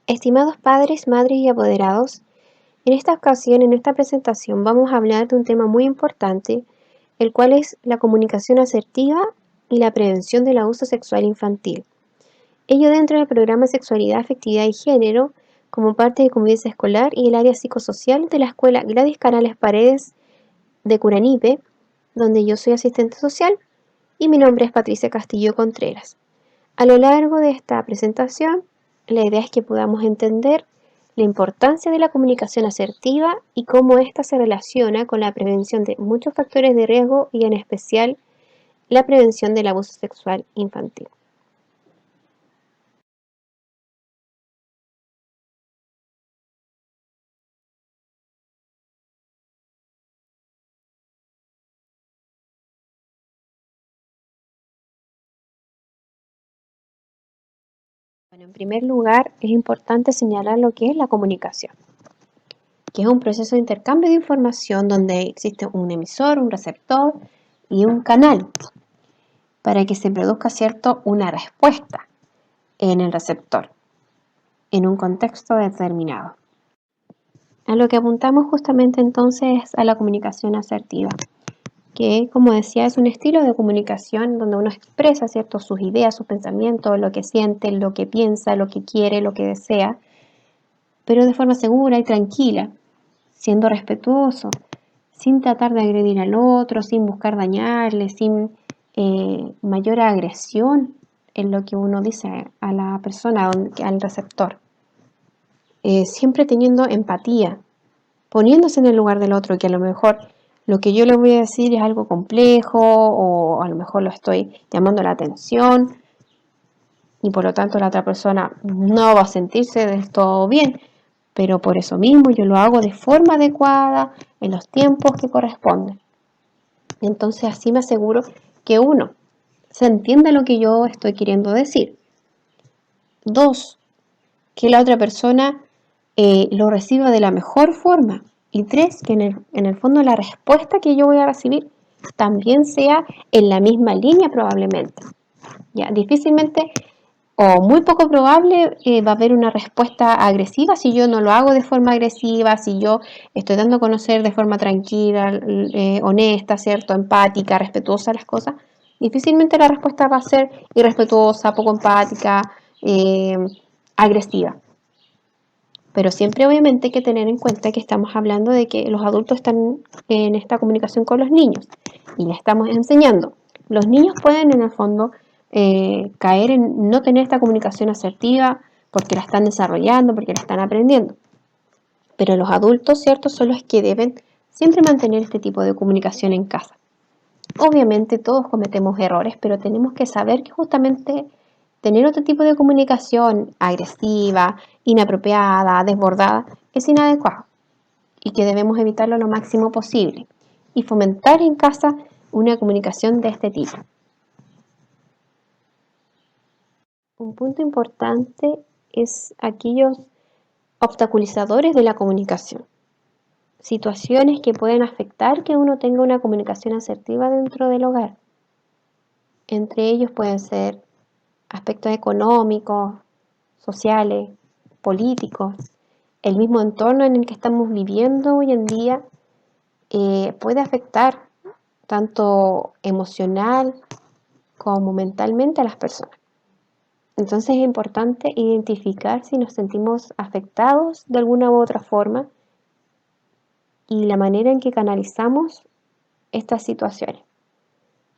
Estimados padres, madres y apoderados, en esta ocasión, en esta presentación, vamos a hablar de un tema muy importante, el cual es la comunicación asertiva y la prevención del abuso sexual infantil. Ello dentro del programa Sexualidad, Afectividad y Género, como parte de convivencia escolar y el área psicosocial de la escuela Gladys Canales Paredes de Curanipe, donde yo soy asistente social y mi nombre es Patricia Castillo Contreras. A lo largo de esta presentación, la idea es que podamos entender la importancia de la comunicación asertiva y cómo ésta se relaciona con la prevención de muchos factores de riesgo y en especial la prevención del abuso sexual infantil. Bueno, en primer lugar, es importante señalar lo que es la comunicación, que es un proceso de intercambio de información donde existe un emisor, un receptor y un canal para que se produzca, ¿cierto?, una respuesta en el receptor, en un contexto determinado. A lo que apuntamos justamente entonces es a la comunicación asertiva, que como decía es un estilo de comunicación donde uno expresa, ¿cierto?, sus ideas, sus pensamientos, lo que siente, lo que piensa, lo que quiere, lo que desea, pero de forma segura y tranquila, siendo respetuoso, sin tratar de agredir al otro, sin buscar dañarle, sin mayor agresión en lo que uno dice a la persona, al receptor. Siempre teniendo empatía, poniéndose en el lugar del otro, que a lo mejor lo que yo le voy a decir es algo complejo o a lo mejor lo estoy llamando la atención y por lo tanto la otra persona no va a sentirse del todo bien, pero por eso mismo yo lo hago de forma adecuada, en los tiempos que corresponden. Entonces así me aseguro que uno, se entienda lo que yo estoy queriendo decir. Dos, que la otra persona lo reciba de la mejor forma. Y tres, que en el fondo la respuesta que yo voy a recibir también sea en la misma línea probablemente. Ya, difícilmente o muy poco probable va a haber una respuesta agresiva si yo no lo hago de forma agresiva, si yo estoy dando a conocer de forma tranquila, honesta, ¿cierto?, empática, respetuosa las cosas. Difícilmente la respuesta va a ser irrespetuosa, poco empática, agresiva. Pero siempre obviamente hay que tener en cuenta que estamos hablando de que los adultos están en esta comunicación con los niños y les estamos enseñando. Los niños pueden en el fondo caer en no tener esta comunicación asertiva porque la están desarrollando, porque la están aprendiendo. Pero los adultos, ¿cierto?, son los que deben siempre mantener este tipo de comunicación en casa. Obviamente todos cometemos errores, pero tenemos que saber que justamente tener otro tipo de comunicación agresiva, inapropiada, desbordada, es inadecuado y que debemos evitarlo lo máximo posible y fomentar en casa una comunicación de este tipo. Un punto importante es aquellos obstaculizadores de la comunicación, situaciones que pueden afectar que uno tenga una comunicación asertiva dentro del hogar. Entre ellos pueden ser aspectos económicos, sociales, políticos, el mismo entorno en el que estamos viviendo hoy en día puede afectar tanto emocional como mentalmente a las personas. Entonces es importante identificar si nos sentimos afectados de alguna u otra forma y la manera en que canalizamos estas situaciones.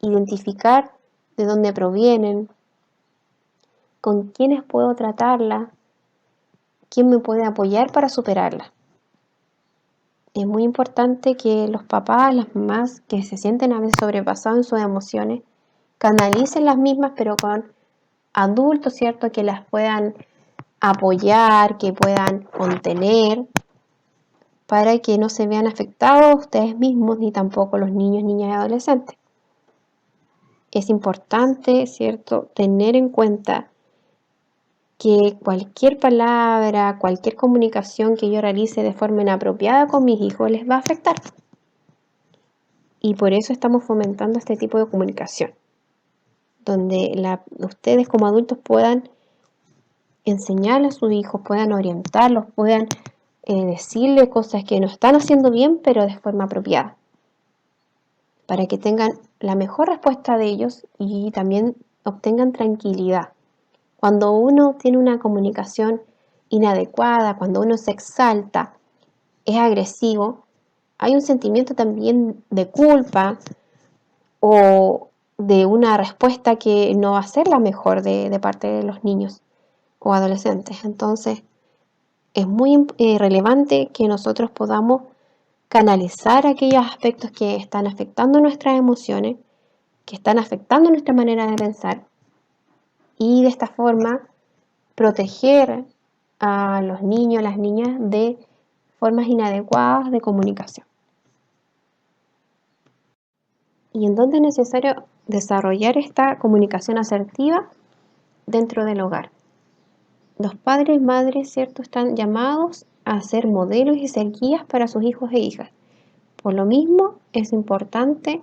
Identificar de dónde provienen, con quiénes puedo tratarla, quién me puede apoyar para superarla. Es muy importante que los papás, las mamás que se sienten a veces sobrepasados en sus emociones, canalicen las mismas pero con adultos, ¿cierto?, que las puedan apoyar, que puedan contener, para que no se vean afectados ustedes mismos ni tampoco los niños, niñas y adolescentes. Es importante, ¿cierto?, tener en cuenta que cualquier palabra, cualquier comunicación que yo realice de forma inapropiada con mis hijos les va a afectar. Y por eso estamos fomentando este tipo de comunicación, donde ustedes como adultos puedan enseñarle a sus hijos, puedan orientarlos, puedan decirle cosas que no están haciendo bien, pero de forma apropiada, para que tengan la mejor respuesta de ellos y también obtengan tranquilidad. Cuando uno tiene una comunicación inadecuada, cuando uno se exalta, es agresivo, hay un sentimiento también de culpa o de una respuesta que no va a ser la mejor de parte de los niños o adolescentes. Entonces, es muy relevante que nosotros podamos canalizar aquellos aspectos que están afectando nuestras emociones, que están afectando nuestra manera de pensar, y de esta forma proteger a los niños, a las niñas de formas inadecuadas de comunicación. ¿Y en dónde es necesario desarrollar esta comunicación asertiva? Dentro del hogar. Los padres y madres, ¿cierto?, están llamados a ser modelos y ser guías para sus hijos e hijas. Por lo mismo, es importante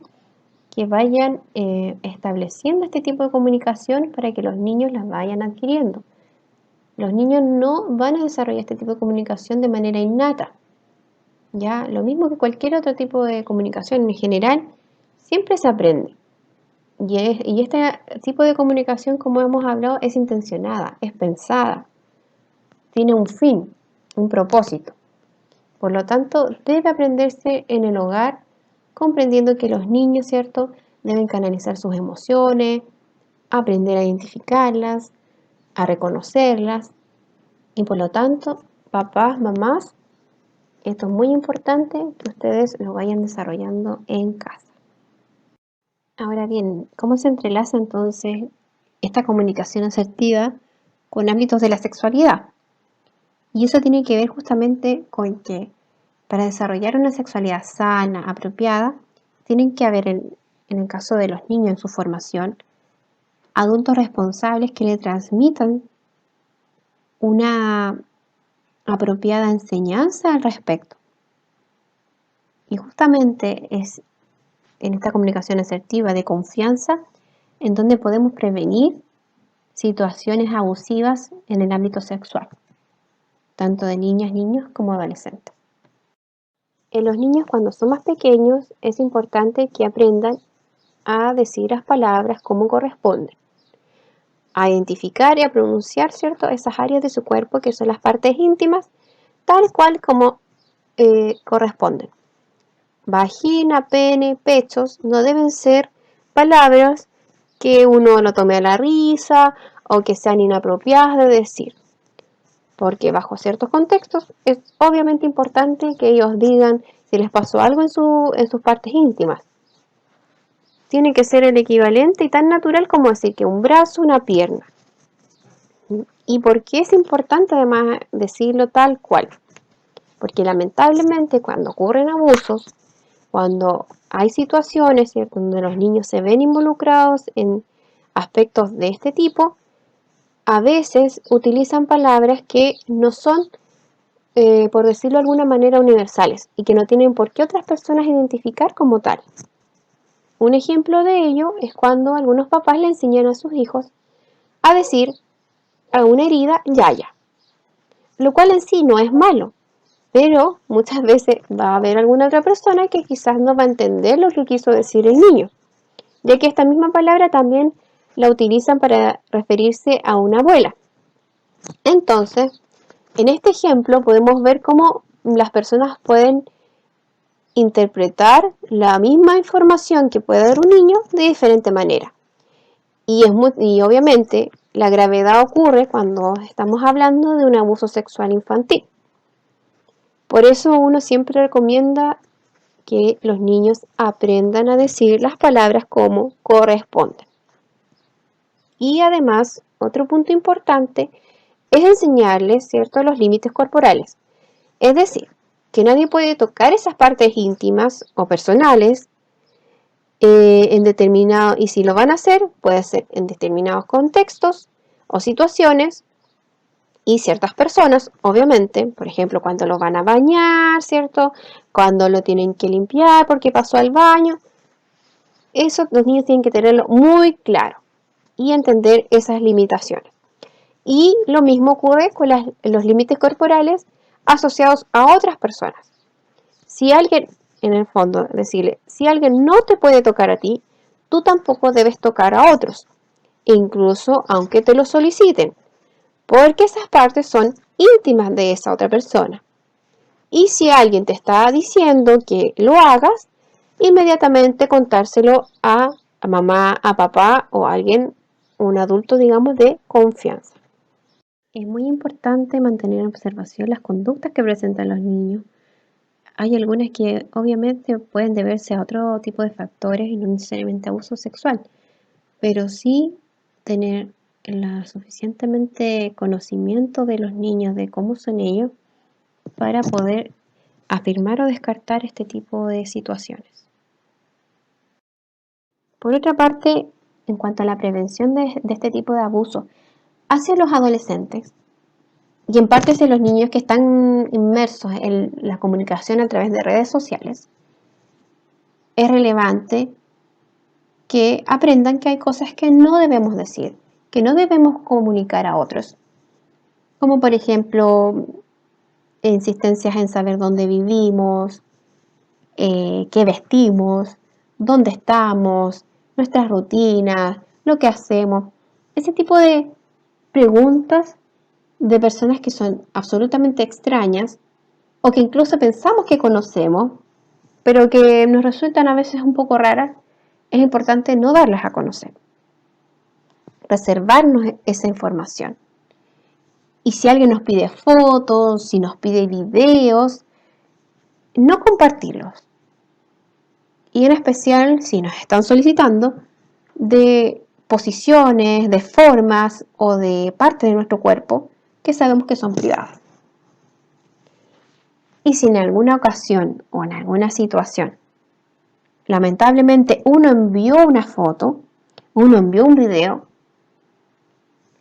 que vayan estableciendo este tipo de comunicación para que los niños las vayan adquiriendo. Los niños no van a desarrollar este tipo de comunicación de manera innata. Ya, lo mismo que cualquier otro tipo de comunicación en general, siempre se aprende. Y este tipo de comunicación, como hemos hablado, es intencionada, es pensada, tiene un fin, un propósito. Por lo tanto, debe aprenderse en el hogar, comprendiendo que los niños, ¿cierto?, deben canalizar sus emociones, aprender a identificarlas, a reconocerlas. Y por lo tanto, papás, mamás, esto es muy importante que ustedes lo vayan desarrollando en casa. Ahora bien, ¿cómo se entrelaza entonces esta comunicación asertiva con ámbitos de la sexualidad? Y eso tiene que ver justamente con que para desarrollar una sexualidad sana, apropiada, tienen que haber, en el caso de los niños en su formación, adultos responsables que le transmitan una apropiada enseñanza al respecto. Y justamente es en esta comunicación asertiva de confianza en donde podemos prevenir situaciones abusivas en el ámbito sexual, tanto de niñas, niños como adolescentes. En los niños, cuando son más pequeños, es importante que aprendan a decir las palabras como corresponden, a identificar y a pronunciar, ¿cierto?, esas áreas de su cuerpo que son las partes íntimas, tal cual como corresponden. Vagina, pene, pechos, no deben ser palabras que uno lo tome a la risa o que sean inapropiadas de decir. Porque bajo ciertos contextos es obviamente importante que ellos digan si les pasó algo en sus partes íntimas. Tiene que ser el equivalente y tan natural como decir que un brazo, una pierna. ¿Y por qué es importante además decirlo tal cual? Porque lamentablemente cuando ocurren abusos, cuando hay situaciones, ¿cierto?, donde los niños se ven involucrados en aspectos de este tipo, a veces utilizan palabras que no son, por decirlo de alguna manera, universales y que no tienen por qué otras personas identificar como tal. Un ejemplo de ello es cuando algunos papás le enseñan a sus hijos a decir a una herida yaya, lo cual en sí no es malo, pero muchas veces va a haber alguna otra persona que quizás no va a entender lo que quiso decir el niño, ya que esta misma palabra también la utilizan para referirse a una abuela. Entonces, en este ejemplo podemos ver cómo las personas pueden interpretar la misma información que puede dar un niño de diferente manera. Y obviamente la gravedad ocurre cuando estamos hablando de un abuso sexual infantil. Por eso uno siempre recomienda que los niños aprendan a decir las palabras como corresponden. Y además, otro punto importante es enseñarles, ¿cierto?, los límites corporales. Es decir, que nadie puede tocar esas partes íntimas o personales y si lo van a hacer, puede ser en determinados contextos o situaciones y ciertas personas, obviamente, por ejemplo, cuando lo van a bañar, ¿cierto?, cuando lo tienen que limpiar porque pasó al baño. Eso los niños tienen que tenerlo muy claro y entender esas limitaciones. Y lo mismo ocurre con los límites corporales asociados a otras personas. Si alguien, en el fondo, decirle, si alguien no te puede tocar a ti, tú tampoco debes tocar a otros, incluso aunque te lo soliciten, porque esas partes son íntimas de esa otra persona. Y si alguien te está diciendo que lo hagas, inmediatamente contárselo a mamá, a papá o a alguien, un adulto, digamos, de confianza. Es muy importante mantener en observación las conductas que presentan los niños. Hay algunas que obviamente pueden deberse a otro tipo de factores y no necesariamente abuso sexual, pero sí tener la suficientemente conocimiento de los niños, de cómo son ellos, para poder afirmar o descartar este tipo de situaciones. Por otra parte, en cuanto a la prevención de este tipo de abuso hacia los adolescentes, y en parte hacia los niños que están inmersos en la comunicación a través de redes sociales, es relevante que aprendan que hay cosas que no debemos decir, que no debemos comunicar a otros, como por ejemplo insistencias en saber dónde vivimos, qué vestimos, dónde estamos, nuestras rutinas, lo que hacemos. Ese tipo de preguntas de personas que son absolutamente extrañas o que incluso pensamos que conocemos, pero que nos resultan a veces un poco raras, es importante no darlas a conocer, reservarnos esa información. Y si alguien nos pide fotos, si nos pide videos, no compartirlos. Y en especial si nos están solicitando de posiciones, de formas o de partes de nuestro cuerpo que sabemos que son privadas. Y si en alguna ocasión o en alguna situación lamentablemente uno envió una foto, uno envió un video,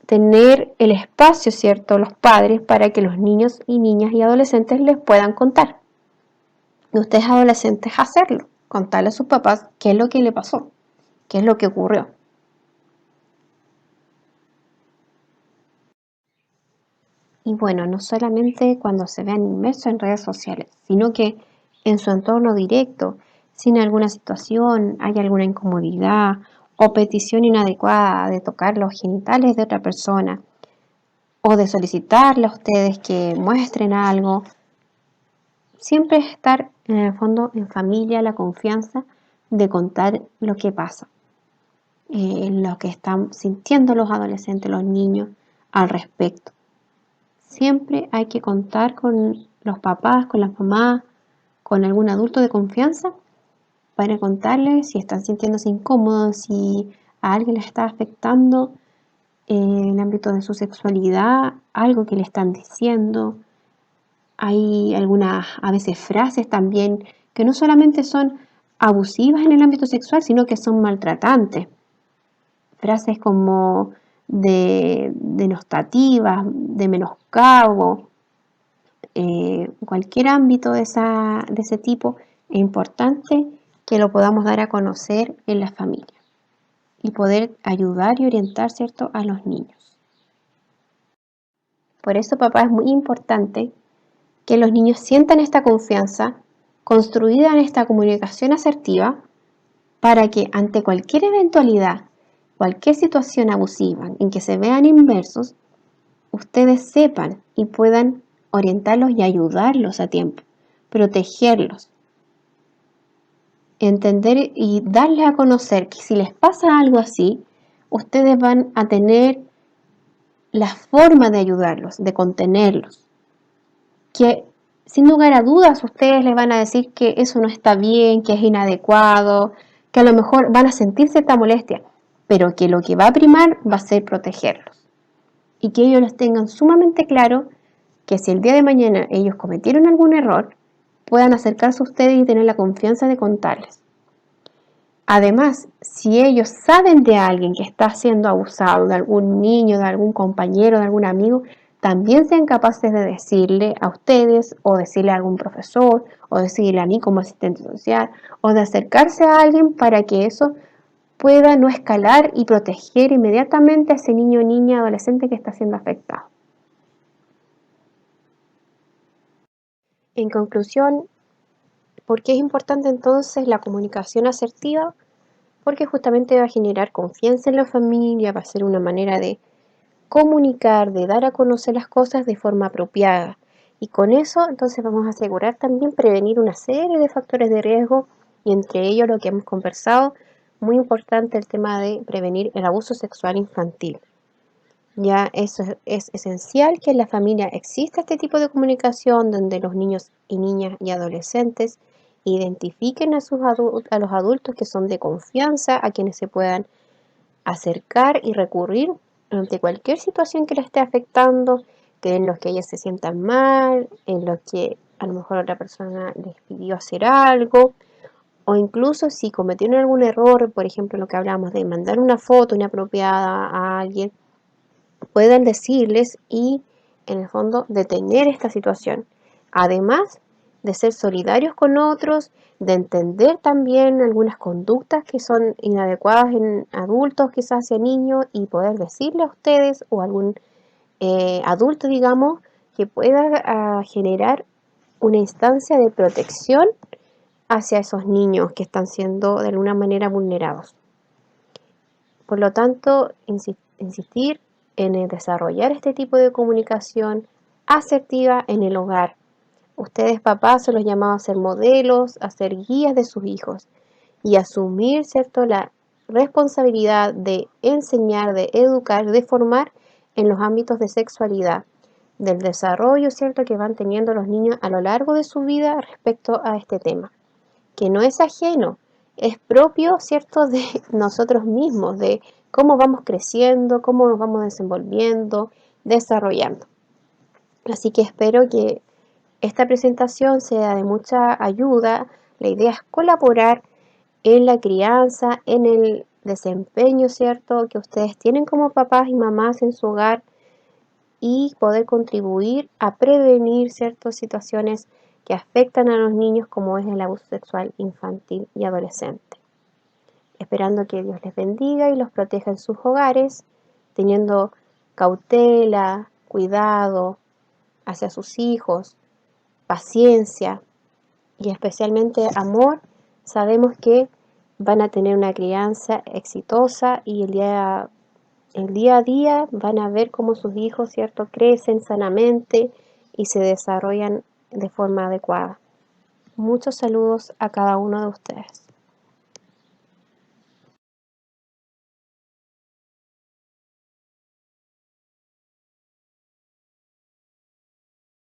tener el espacio, ¿cierto?, los padres para que los niños y niñas y adolescentes les puedan contar. Y ustedes adolescentes hacerlo, contarle a sus papás qué es lo que le pasó, qué es lo que ocurrió. Y bueno, no solamente cuando se vean inmersos en redes sociales, sino que en su entorno directo, si en alguna situación hay alguna incomodidad o petición inadecuada de tocar los genitales de otra persona o de solicitarle a ustedes que muestren algo, siempre estar en el fondo en familia, la confianza de contar lo que pasa, lo que están sintiendo los adolescentes, los niños al respecto. Siempre hay que contar con los papás, con las mamás, con algún adulto de confianza para contarles si están sintiéndose incómodos, si a alguien les está afectando en el ámbito de su sexualidad, algo que le están diciendo. Hay algunas, a veces, frases también que no solamente son abusivas en el ámbito sexual, sino que son maltratantes. Frases como denostativas, de menoscabo, cualquier ámbito de ese tipo, es importante que lo podamos dar a conocer en la familia y poder ayudar y orientar, ¿cierto?, a los niños. Por eso, papá, es muy importante que los niños sientan esta confianza construida en esta comunicación asertiva para que ante cualquier eventualidad, cualquier situación abusiva en que se vean inmersos, ustedes sepan y puedan orientarlos y ayudarlos a tiempo, protegerlos, entender y darles a conocer que si les pasa algo así, ustedes van a tener la forma de ayudarlos, de contenerlos, que sin lugar a dudas ustedes les van a decir que eso no está bien, que es inadecuado, que a lo mejor van a sentir cierta molestia, pero que lo que va a primar va a ser protegerlos y que ellos los tengan sumamente claro que si el día de mañana ellos cometieron algún error, puedan acercarse a ustedes y tener la confianza de contarles. Además, si ellos saben de alguien que está siendo abusado, de algún niño, de algún compañero, de algún amigo, también sean capaces de decirle a ustedes o decirle a algún profesor o decirle a mí como asistente social o de acercarse a alguien para que eso pueda no escalar y proteger inmediatamente a ese niño, niña, adolescente que está siendo afectado. En conclusión, ¿por qué es importante entonces la comunicación asertiva? Porque justamente va a generar confianza en la familia, va a ser una manera de comunicar, de dar a conocer las cosas de forma apropiada. Y con eso entonces vamos a asegurar también prevenir una serie de factores de riesgo y entre ellos lo que hemos conversado, muy importante el tema de prevenir el abuso sexual infantil. Ya eso es esencial que en la familia exista este tipo de comunicación donde los niños y niñas y adolescentes identifiquen a los adultos que son de confianza, a quienes se puedan acercar y recurrir ante cualquier situación que les esté afectando, que en los que ellos se sientan mal, en los que a lo mejor otra persona les pidió hacer algo, o incluso si cometieron algún error, por ejemplo, lo que hablamos de mandar una foto inapropiada a alguien, puedan decirles y en el fondo detener esta situación. Además de ser solidarios con otros, de entender también algunas conductas que son inadecuadas en adultos, quizás hacia niños, y poder decirle a ustedes o a algún adulto, digamos, que pueda generar una instancia de protección hacia esos niños que están siendo de alguna manera vulnerados. Por lo tanto, insistir en desarrollar este tipo de comunicación asertiva en el hogar. Ustedes, papás, son los llamados a ser modelos, a ser guías de sus hijos y asumir, ¿cierto?, la responsabilidad de enseñar, de educar, de formar en los ámbitos de sexualidad, del desarrollo, ¿cierto?, que van teniendo los niños a lo largo de su vida respecto a este tema, que no es ajeno, es propio, ¿cierto?, de nosotros mismos, de cómo vamos creciendo, cómo nos vamos desenvolviendo, desarrollando. Así que espero que esta presentación sea de mucha ayuda. La idea es colaborar en la crianza, en el desempeño, ¿cierto?, que ustedes tienen como papás y mamás en su hogar y poder contribuir a prevenir ciertas situaciones que afectan a los niños como es el abuso sexual infantil y adolescente. Esperando que Dios les bendiga y los proteja en sus hogares, teniendo cautela, cuidado hacia sus hijos, paciencia y especialmente amor, sabemos que van a tener una crianza exitosa y el día a día van a ver cómo sus hijos, ¿cierto?, crecen sanamente y se desarrollan de forma adecuada. Muchos saludos a cada uno de ustedes.